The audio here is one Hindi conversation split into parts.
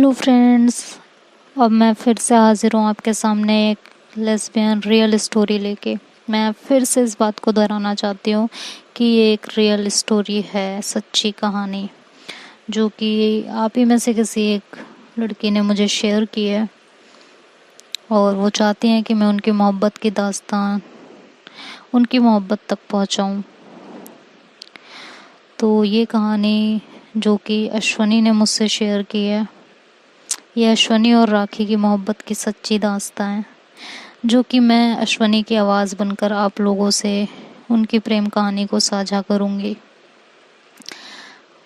Hello friends. अब मैं फिर से हाजिर हूँ आपके सामने एक लेस्बियन रियल स्टोरी लेके। मैं फिर से इस बात को दोहराना चाहती हूँ कि ये एक रियल स्टोरी है, सच्ची कहानी, जो कि आप ही में से किसी एक लड़की ने मुझे शेयर की है और वो चाहती हैं कि मैं उनकी मोहब्बत की दास्तान, उनकी मोहब्बत तक पहुँचाऊँ। तो ये कहानी जो कि अश्वनी ने मुझसे शेयर की है, ये अश्वनी और राखी की मोहब्बत की सच्ची दास्तां है, जो कि मैं अश्वनी की आवाज़ बनकर आप लोगों से उनकी प्रेम कहानी को साझा करूंगी।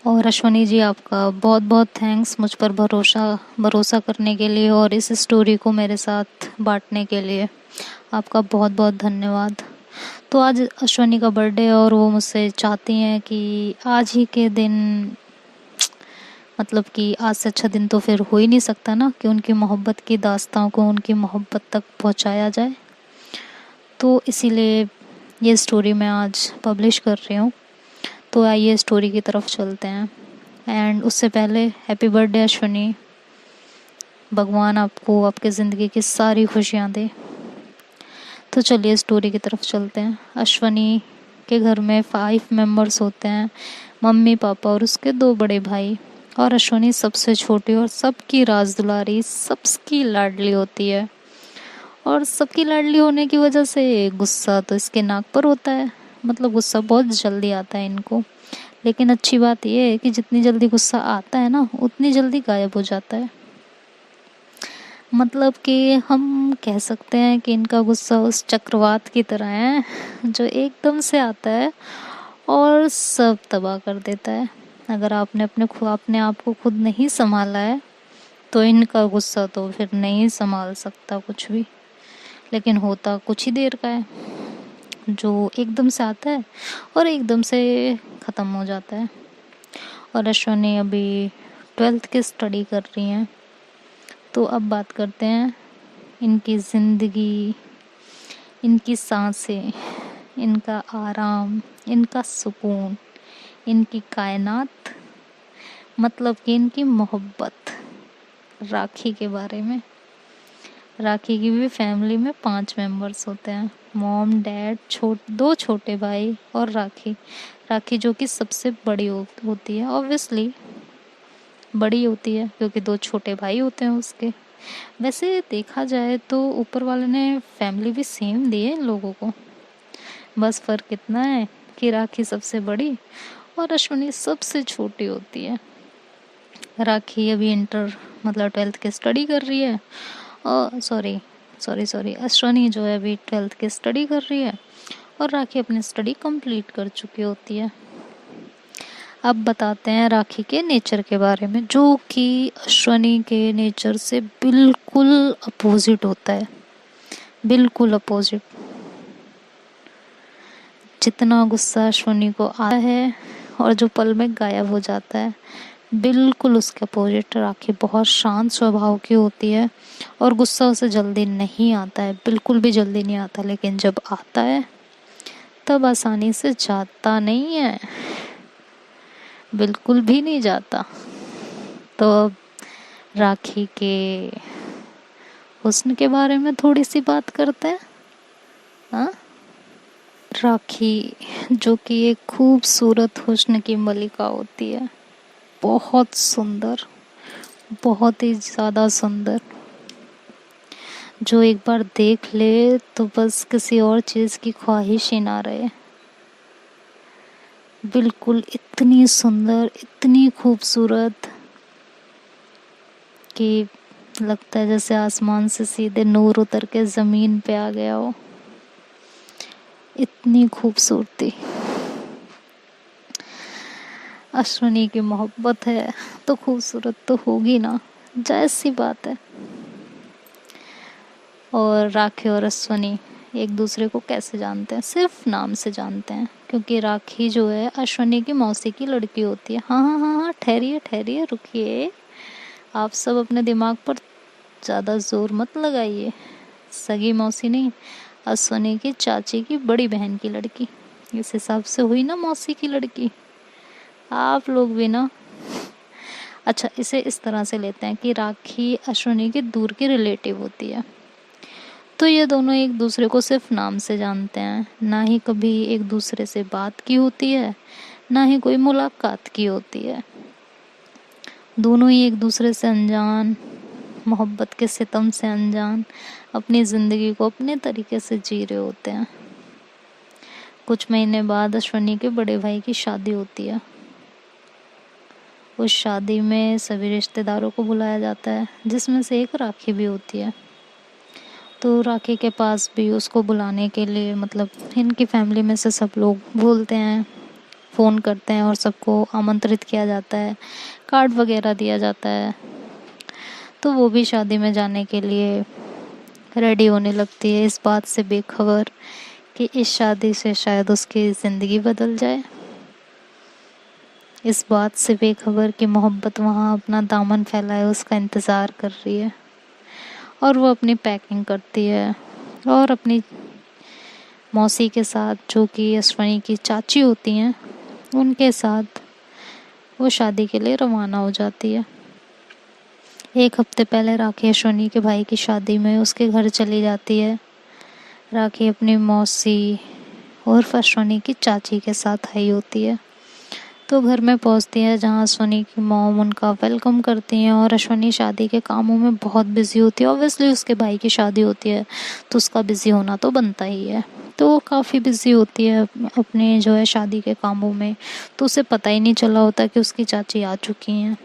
और अश्वनी जी, आपका बहुत बहुत थैंक्स मुझ पर भरोसा करने के लिए और इस स्टोरी को मेरे साथ बांटने के लिए। आपका बहुत बहुत धन्यवाद। तो आज अश्वनी का बर्थडे है और वो मुझसे चाहती हैं कि आज ही के दिन, मतलब कि आज से अच्छा दिन तो फिर हो ही नहीं सकता ना, कि उनकी मोहब्बत की दास्तां को उनकी मोहब्बत तक पहुंचाया जाए। तो इसीलिए ये स्टोरी मैं आज पब्लिश कर रही हूँ। तो आइए स्टोरी की तरफ चलते हैं। एंड उससे पहले हैप्पी बर्थडे अश्वनी। भगवान आपको आपके ज़िंदगी की सारी खुशियाँ दे। तो चलिए स्टोरी की तरफ चलते हैं। अश्वनी के घर में 5 मेंबर्स होते हैं, मम्मी पापा और उसके 2 बड़े भाई। और अश्वनी सबसे छोटी और सबकी राज दुलारी, सबकी लाडली होती है। और सबकी लाडली होने की वजह से गुस्सा तो इसके नाक पर होता है, मतलब गुस्सा बहुत जल्दी आता है इनको। लेकिन अच्छी बात यह है कि जितनी जल्दी गुस्सा आता है ना, उतनी जल्दी गायब हो जाता है। मतलब कि हम कह सकते हैं कि इनका गुस्सा उस चक्रवात की तरह है जो एकदम से आता है और सब तबाह कर देता है। अगर आपने अपने आप को खुद नहीं संभाला है तो इनका गुस्सा तो फिर नहीं संभाल सकता कुछ भी। लेकिन होता कुछ ही देर का है, जो एकदम से आता है और एकदम से ख़त्म हो जाता है। और अश्वनी अभी 12th की स्टडी कर रही हैं। तो अब बात करते हैं इनकी ज़िंदगी, इनकी सांसें, इनका आराम, इनका सुकून, इनकी कायनात, मतलब कि इनकी मोहब्बत, राखी के बारे में। राखी की भी फैमिली में 5 मेंबर्स होते हैं, मॉम डैड, 2 छोटे भाई और राखी। राखी जो कि सबसे बड़ी होती है, ऑब्वियसली बड़ी होती है क्योंकि 2 छोटे भाई होते हैं उसके। वैसे देखा जाए तो ऊपर वाले ने फैमिली भी सेम दी है इन लोगों को, बस फ़र्क इतना है कि राखी सबसे बड़ी और अश्वनी सबसे छोटी होती है। राखी अभी इंटर मतलब 12th की स्टडी कर रही है। और सॉरी अश्वनी जो है अभी 12th की स्टडी कर रही है और राखी अपनी स्टडी कंप्लीट कर चुकी होती है। अब बताते हैं राखी के नेचर के बारे में, जो कि अश्वनी के नेचर से बिल्कुल अपोजिट होता है, बिल्कुल अपोजिट। जितना गुस्सा अश्वनी को आता है और जो पल में गायब हो जाता है, बिल्कुल उसके अपोजिट राखी बहुत शांत स्वभाव की होती है और गुस्सा उसे जल्दी नहीं आता है, बिल्कुल भी जल्दी नहीं आता। लेकिन जब आता है तब आसानी से जाता नहीं है, बिल्कुल भी नहीं जाता। तो अब राखी के हुस्न के बारे में थोड़ी सी बात करते हैं। हाँ, राखी जो कि एक खूबसूरत हुस्न की मलिका होती है, बहुत सुंदर, बहुत ही ज़्यादा सुंदर, जो एक बार देख ले तो बस किसी और चीज़ की ख्वाहिश ही ना रहे। बिल्कुल इतनी सुंदर, इतनी खूबसूरत कि लगता है जैसे आसमान से सीधे नूर उतर के ज़मीन पे आ गया हो, इतनी खूबसूरती। अश्वनी की मोहब्बत है तो खूबसूरत तो होगी ना, जायज़ सी बात है। और राखी और अश्वनी एक दूसरे को कैसे जानते हैं? सिर्फ नाम से जानते हैं, क्योंकि राखी जो है अश्वनी की मौसी की लड़की होती है। हाँ, ठहरिए रुकिए, आप सब अपने दिमाग पर ज़्यादा जोर मत लगाइए। सगी मौसी नहीं, अश्वनी की चाची की बड़ी बहन की लड़की, इस हिसाब से हुई ना मौसी की लड़की। आप लोग भी ना अच्छा, इसे इस तरह से लेते हैं कि राखी अश्विनी की दूर की रिलेटिव होती है। तो ये दोनों एक दूसरे को सिर्फ नाम से जानते हैं, ना ही कभी एक दूसरे से बात की होती है, ना ही कोई मुलाकात की होती है। दोनों ही एक दूसरे से अनजान, मोहब्बत के सितम से अनजान, अपनी ज़िंदगी को अपने तरीके से जी रहे होते हैं। कुछ महीने बाद अश्विनी के बड़े भाई की शादी होती है। उस शादी में सभी रिश्तेदारों को बुलाया जाता है, जिसमें से एक राखी भी होती है। तो राखी के पास भी उसको बुलाने के लिए, मतलब इनकी फैमिली में से सब लोग बोलते हैं, फ़ोन करते हैं और सबको आमंत्रित किया जाता है, कार्ड वगैरह दिया जाता है। तो वो भी शादी में जाने के लिए रेडी होने लगती है, इस बात से बेखबर कि इस शादी से शायद उसकी ज़िंदगी बदल जाए, इस बात से बेखबर कि मोहब्बत वहाँ अपना दामन फैलाए उसका इंतज़ार कर रही है। और वो अपनी पैकिंग करती है और अपनी मौसी के साथ, जो कि अश्विनी की चाची होती हैं, उनके साथ वो शादी के लिए रवाना हो जाती है। एक हफ्ते पहले राखी अश्विनी के भाई की शादी में उसके घर चली जाती है। राखी अपनी मौसी और अश्विनी की चाची के साथ आई होती है। तो घर में पहुंचती है, जहां अश्विनी की मॉम उनका वेलकम करती हैं और अश्विनी शादी के कामों में बहुत बिजी होती है। ऑब्वियसली उसके भाई की शादी होती है तो उसका बिजी होना तो बनता ही है। तो वो काफ़ी बिजी होती है अपने जो है शादी के कामों में, तो उसे पता ही नहीं चला होता कि उसकी चाची आ चुकी हैं।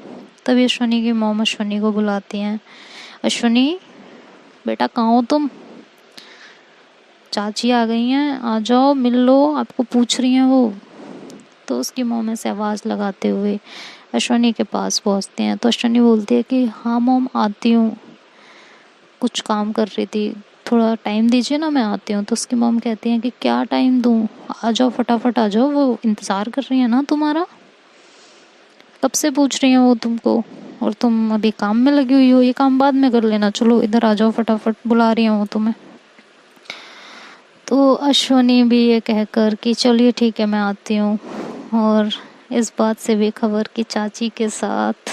तभी अश्विनी की मॉम अश्विनी को बुलाती हैं, अश्विनी बेटा कहाँ हो तुम, चाची आ गई हैं, आ जाओ मिल लो, आपको पूछ रही हैं वो। तो उसकी मॉम से आवाज़ लगाते हुए अश्विनी के पास पहुंचते हैं। तो अश्विनी बोलती है कि हाँ मॉम आती हूँ, कुछ काम कर रही थी, थोड़ा टाइम दीजिए ना, मैं आती हूँ। तो उसकी मॉम कहती हैं कि क्या टाइम दूँ, आ जाओ फटाफट आ जाओ, वो इंतज़ार कर रही है ना तुम्हारा, कब से पूछ रही हैं वो तुमको, और तुम अभी काम में लगी हुई हो, ये काम बाद में कर लेना, चलो इधर आ जाओ फटाफट, बुला रही हैं वो तुम्हें। तो अश्विनी भी ये कहकर कि चलिए ठीक है मैं आती हूँ, और इस बात से बेखबर कि चाची के साथ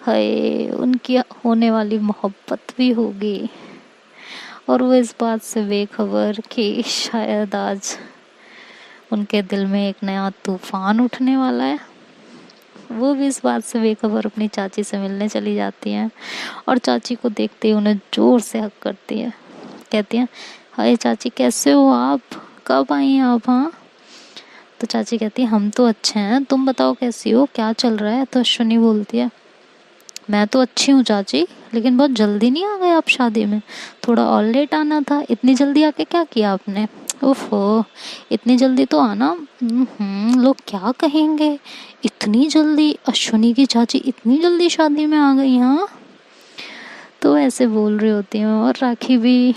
है उनकी होने वाली मोहब्बत भी होगी, और वो इस बात से बेखबर कि शायद आज उनके दिल में एक नया तूफान उठने वाला है। वो भी इस बात से बेखबर अपनी चाची से मिलने चली जाती हैं और चाची को देखते ही उन्हें जोर से हक करती है, कहती हैं हाय चाची कैसे हो आप, कब आई हैं आप। हाँ, तो चाची कहती है हम तो अच्छे हैं, तुम बताओ कैसी हो, क्या चल रहा है। तो अश्विनी बोलती है मैं तो अच्छी हूँ चाची, लेकिन बहुत जल्दी नहीं आ गए आप शादी में, थोड़ा और लेट आना था, इतनी जल्दी आके क्या किया आपने, ओफो इतनी जल्दी तो आना, लोग क्या कहेंगे, इतनी जल्दी अश्विनी की चाची इतनी जल्दी शादी में आ गई। हाँ, तो ऐसे बोल रही होती हैं और राखी भी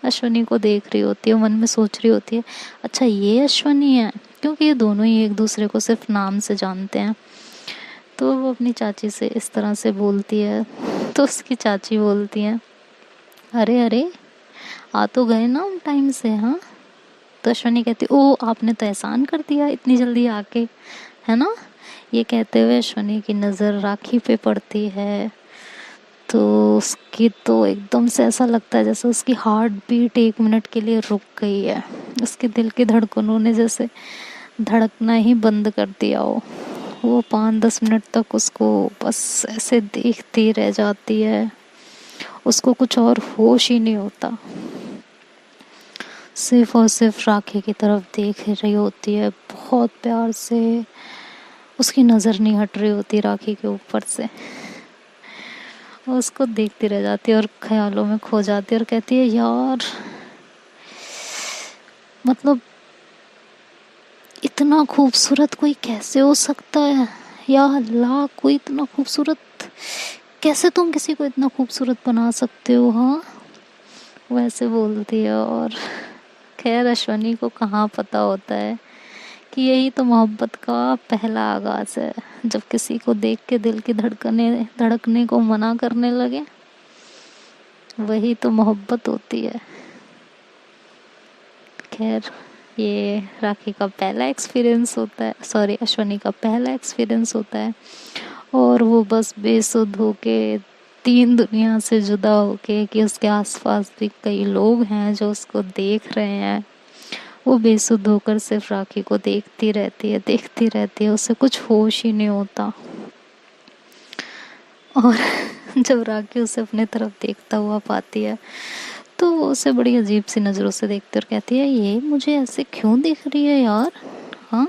अश्विनी को देख रही होती है, मन में सोच रही होती है अच्छा ये अश्विनी है, क्योंकि ये दोनों ही एक दूसरे को सिर्फ नाम से जानते हैं। तो वो अपनी चाची से इस तरह से बोलती है, तो उसकी चाची बोलती है अरे अरे आ तो गए ना हम टाइम से। हाँ, तो अश्विनी कहती ओ आपने तो एहसान कर दिया इतनी जल्दी आके, है ना। ये कहते हुए अश्विनी की नज़र राखी पे पड़ती है, तो उसकी तो एकदम से ऐसा लगता है जैसे उसकी हार्ट बीट 1 मिनट के लिए रुक गई है, उसके दिल की धड़कनों ने जैसे धड़कना ही बंद कर दिया हो। वो 5-10 मिनट तक उसको बस ऐसे देखती रह जाती है, उसको कुछ और होश ही नहीं होता, सिर्फ और सिर्फ राखी की तरफ देख रही होती है, बहुत प्यार से उसकी नज़र नहीं हट रही होती राखी के ऊपर से। वो उसको देखती रह जाती है और ख्यालों में खो जाती है और कहती है यार मतलब इतना खूबसूरत कोई कैसे हो सकता है, या अल्लाह कोई इतना खूबसूरत, कैसे तुम किसी को इतना खूबसूरत बना सकते हो। हाँ, वैसे बोलती है। और खैर अश्विनी को कहाँ पता होता है कि यही तो मोहब्बत का पहला आगाज़ है, जब किसी को देख के दिल की धड़कने को मना करने लगे, वही तो मोहब्बत होती है। खैर ये राखी का पहला एक्सपीरियंस होता है, सॉरी अश्विनी का पहला एक्सपीरियंस होता है, और वो बस बेसुध होके, तीन दुनिया से जुदा होके, कि उसके आसपास भी कई लोग हैं जो उसको देख रहे हैं, वो बेसुध होकर सिर्फ राखी को देखती रहती है, उसे कुछ होश ही नहीं होता। और जब राखी उसे अपने तरफ देखता हुआ पाती है तो वो उसे बड़ी अजीब सी नज़रों से देखती है और कहती है, ये मुझे ऐसे क्यों दिख रही है यार? हाँ,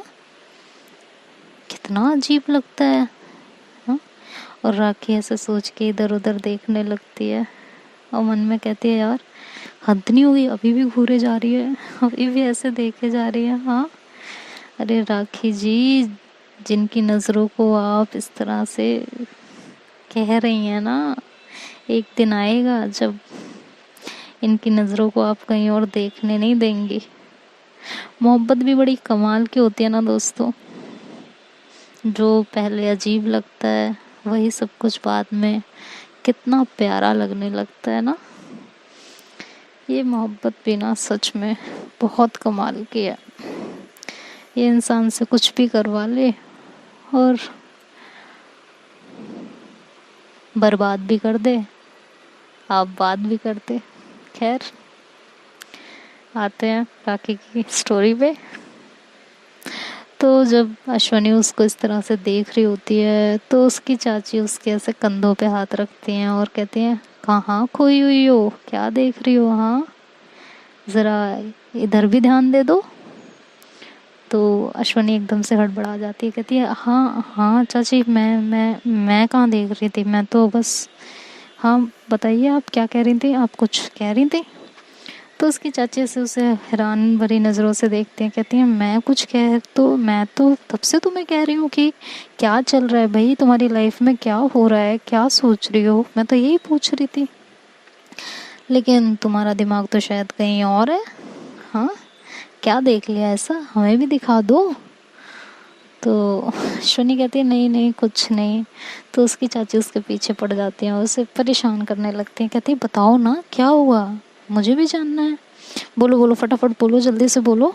कितना अजीब लगता है। हाँ। और राखी ऐसे सोच के इधर उधर देखने लगती है और मन में कहती है, यार हद नहीं हुई, अभी भी घूरे जा रही है, अभी भी ऐसे देखे जा रही है। हाँ, अरे राखी जी, जिनकी नज़रों को आप इस तरह से कह रही हैं ना, एक दिन आएगा जब इनकी नज़रों को आप कहीं और देखने नहीं देंगी। मोहब्बत भी बड़ी कमाल की होती है ना दोस्तों, जो पहले अजीब लगता है वही सब कुछ बाद में कितना प्यारा लगने लगता है ना। ये मोहब्बत भी ना सच में बहुत कमाल की है। ये इंसान से कुछ भी करवा ले और बर्बाद भी कर दे, आप बात भी करते। खैर, आते हैं राखी की स्टोरी पे। तो जब अश्वनी उसको इस तरह से देख रही होती है तो उसकी चाची उसके ऐसे कंधों पे हाथ रखती हैं और कहती हैं, कहाँ खोई हुई हो, क्या देख रही हो? हाँ, ज़रा इधर भी ध्यान दे दो। तो अश्वनी एकदम से हड़बड़ा जाती है, कहती है, हाँ हाँ चाची, मैं कहाँ देख रही थी, मैं तो बस, हाँ बताइए आप क्या कह रही थी, आप कुछ कह रही थी? तो उसकी चाची से उसे हैरान भरी नज़रों से देखती हैं, कहती हैं, मैं तो तब से तुम्हें कह रही हूँ कि क्या चल रहा है भाई, तुम्हारी लाइफ में क्या हो रहा है, क्या सोच रही हो, मैं तो यही पूछ रही थी, लेकिन तुम्हारा दिमाग तो शायद कहीं और है। हाँ, क्या देख लिया ऐसा, हमें भी दिखा दो। तो शनि कहती है, नहीं नहीं कुछ नहीं। तो उसकी चाची उसके पीछे पड़ जाती हैं और उसे परेशान करने लगती हैं, कहती है, बताओ ना क्या हुआ, मुझे भी जानना है, बोलो बोलो फटाफट बोलो, जल्दी से बोलो।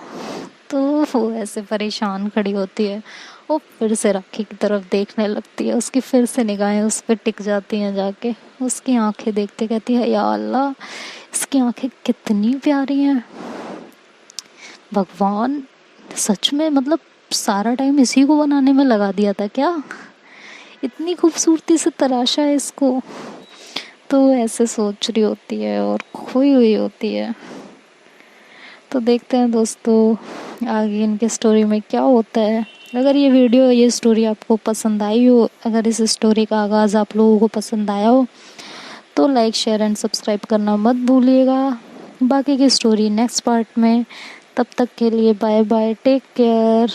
तो वो ऐसे परेशान खड़ी होती है, वो फिर से राखी की तरफ देखने लगती है, उसकी फिर से निगाहें उस पर टिक जाती हैं जाके, उसकी आंखें देखते कहती है, या अल्लाह, इसकी आंखें कितनी प्यारी हैं, भगवान, सच में मतलब सारा टाइम इसी को बनाने में लगा दिया था क्या, इतनी खूबसूरती से तराशा है इसको। तो ऐसे सोच रही होती है और खोई हुई होती है। तो देखते हैं दोस्तों आगे इनके स्टोरी में क्या होता है। अगर ये स्टोरी आपको पसंद आई हो, अगर इस स्टोरी का आगाज़ आप लोगों को पसंद आया हो, तो लाइक शेयर एंड सब्सक्राइब करना मत भूलिएगा। बाकी की स्टोरी नेक्स्ट पार्ट में। तब तक के लिए बाय बाय, टेक केयर।